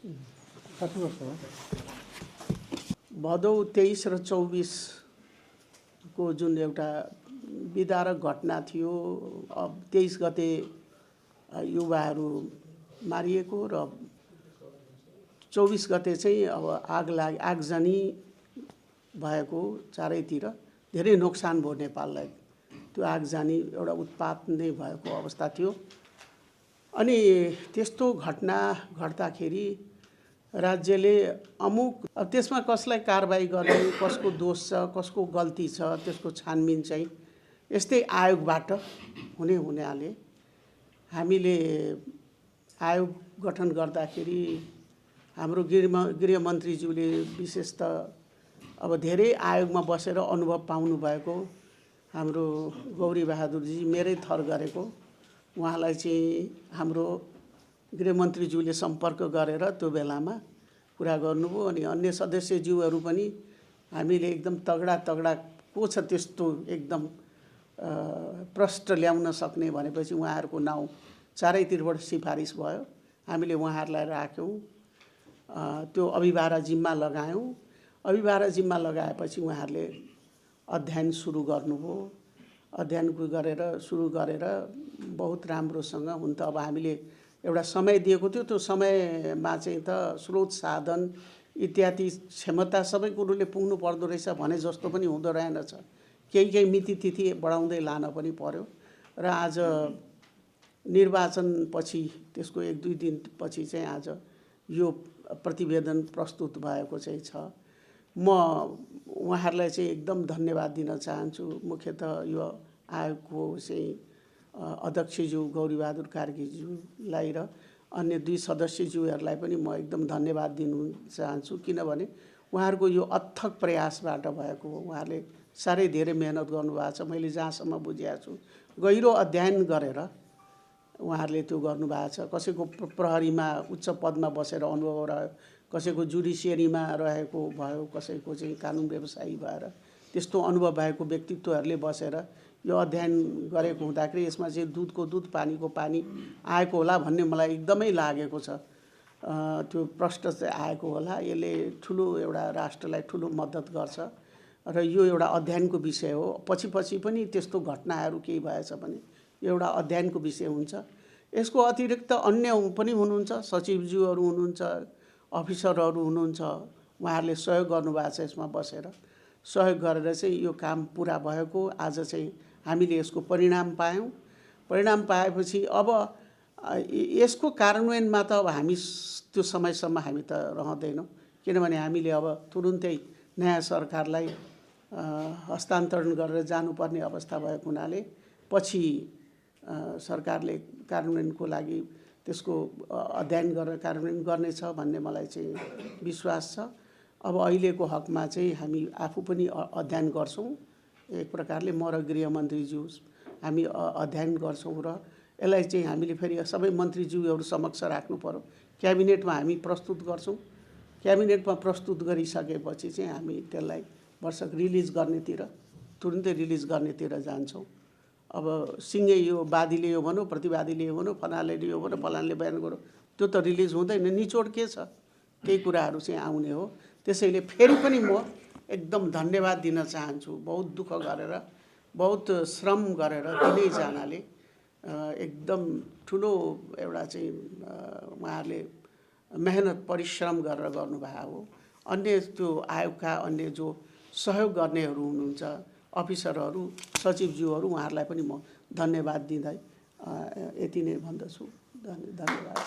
कति वर्ष भयो? भदौ 23 र 24 को जुन एउटा विदारक घटना थियो, अब 23 गते युवाहरू मारिएको र 24 गते चाहिँ अब आगजनी भएको, चारैतिर धेरै नोक्सान भयो नेपाललाई। त्यो आगजनी एउटा उत्पात नै भएको अवस्था थियो। अनि त्यस्तो घटना घट्दाखेरि राज्यले अब त्यसमा कसलाई कारबाही गर्ने, कसको दोष छ, कसको गल्ती छ, त्यसको छानबिन चाहिँ यस्तै आयोगबाट हुनाले हामीले आयोग गठन गर्दाखेरि हाम्रो गृहमन्त्रीज्यूले विशेष त अब धेरै आयोगमा बसेर अनुभव पाउनु भएको हाम्रो गौरी बहादुरजी मेरै थर गरेको, उहाँलाई चाहिँ हाम्रो गृहमन्त्रीज्यूले सम्पर्क गरेर त्यो बेलामा कुरा गर्नुभयो। अनि अन्य सदस्यज्यूहरू पनि हामीले एकदम तगडा को छ त्यस्तो एकदम प्रष्ट ल्याउन सक्ने भनेपछि उहाँहरूको नाउँ चारैतिरबाट सिफारिस भयो। हामीले उहाँहरूलाई राख्यौँ, त्यो अभिभारा जिम्मा लगायौँ। अभिभारा जिम्मा लगाएपछि उहाँहरूले अध्ययन सुरु गर्नुभयो। अध्ययन सुरु गरेर बहुत राम्रोसँग हुन त अब हामीले एउटा समय दिएको थियो, त्यो समयमा चाहिँ त स्रोत साधन इत्यादि क्षमता सबै कुरोले पुग्नु पर्दो रहेछ भने जस्तो पनि हुँदो रहेनछ। केही मिति तिथि बढाउँदै लान पनि पर्यो र आज निर्वाचनपछि त्यसको 1-2 दिनपछि चाहिँ आज यो प्रतिवेदन प्रस्तुत भएको चाहिँ छ। म उहाँहरूलाई चाहिँ एकदम धन्यवाद दिन चाहन्छु। मुख्यतः यो आयोगको चाहिँ अध्यक्षज्यू गौरीबहादुर कार्कीज्यूलाई र अन्य 2 सदस्यज्यूहरूलाई पनि म एकदम धन्यवाद दिन चाहन्छु, किनभने उहाँहरूको यो अथक प्रयासबाट भएको हो। उहाँहरूले साह्रै धेरै मेहनत गर्नुभएको छ। मैले जहाँसम्म बुझेको छु गहिरो अध्ययन गरेर उहाँहरूले त्यो गर्नुभएको छ। कसैको प्रहरीमा उच्च पदमा बसेर अनुभव रह्यो, कसैको जुडिसियरीमा रहेको भयो, कसैको चाहिँ कानुन व्यवसायी भएर त्यस्तो अनुभव भएको व्यक्तित्वहरूले बसेर यो अध्ययन गरेको हुँदाखेरि यसमा चाहिँ दुधको दुध पानीको पानी आएको होला भन्ने मलाई एकदमै लागेको छ। त्यो प्रश्न चाहिँ आएको होला। यसले ठुलो एउटा राष्ट्रलाई ठुलो मद्दत गर्छ र यो एउटा अध्ययनको विषय हो। पछि पनि त्यस्तो घटनाहरू केही भएछ भने एउटा अध्ययनको विषय हुन्छ। यसको अतिरिक्त अन्य पनि हुनुहुन्छ, सचिवज्यूहरू हुनुहुन्छ, अफिसरहरू हुनुहुन्छ, उहाँहरूले सहयोग गर्नुभएको छ। यसमा बसेर सहयोग गरेर चाहिँ यो काम पुरा भएको। आज चाहिँ हामीले यसको परिणाम पायौँ। परिणाम पाएपछि अब यसको कार्यान्वयनमा त अब हामी त्यो समयसम्म हामी त रहँदैनौँ, किनभने हामीले अब तुरुन्तै नयाँ सरकारलाई हस्तान्तरण गरेर जानुपर्ने अवस्था भएको हुनाले पछि सरकारले कार्यान्वयनको लागि त्यसको अध्ययन गरेर कार्यान्वयन गर्नेछ भन्ने मलाई चाहिँ विश्वास छ। अब अहिलेको हकमा चाहिँ हामी आफू पनि अध्ययन गर्छौँ। एक प्रकारले म र गृहमन्त्रीज्यू हामी अध्ययन गर्छौँ र यसलाई चाहिँ हामीले फेरि सबै मन्त्रीज्यूहरू समक्ष राख्नु पर्यो। क्याबिनेटमा हामी प्रस्तुत गर्छौँ। क्याबिनेटमा प्रस्तुत गरिसकेपछि चाहिँ हामी त्यसलाई वर्षक रिलिज गर्नेतिर, तुरुन्तै रिलिज गर्नेतिर जान्छौँ। अब सिङ्गै यो वादीले यो भन्यो, प्रतिवादीले यो भन्यो, फलानाले यो भन्यो, फलानाले बयान गर्यो, त्यो त रिलिज हुँदैन। निचोड के छ, केही कुराहरू चाहिँ आउने हो। त्यसैले फेरि पनि म एकदम धन्यवाद दिन चाहन्छु। बहुत दुःख गरेर, बहुत श्रम गरेर तिनैजनाले एकदम ठुलो एउटा चाहिँ उहाँहरूले मेहनत परिश्रम गरेर गर्नुभएको हो। अन्य त्यो आयोगका अन्य जो सहयोग गर्नेहरू हुनुहुन्छ, अफिसरहरू, सचिवज्यूहरू, उहाँहरूलाई पनि म धन्यवाद दिँदै यति नै भन्दछु। धन्यवाद।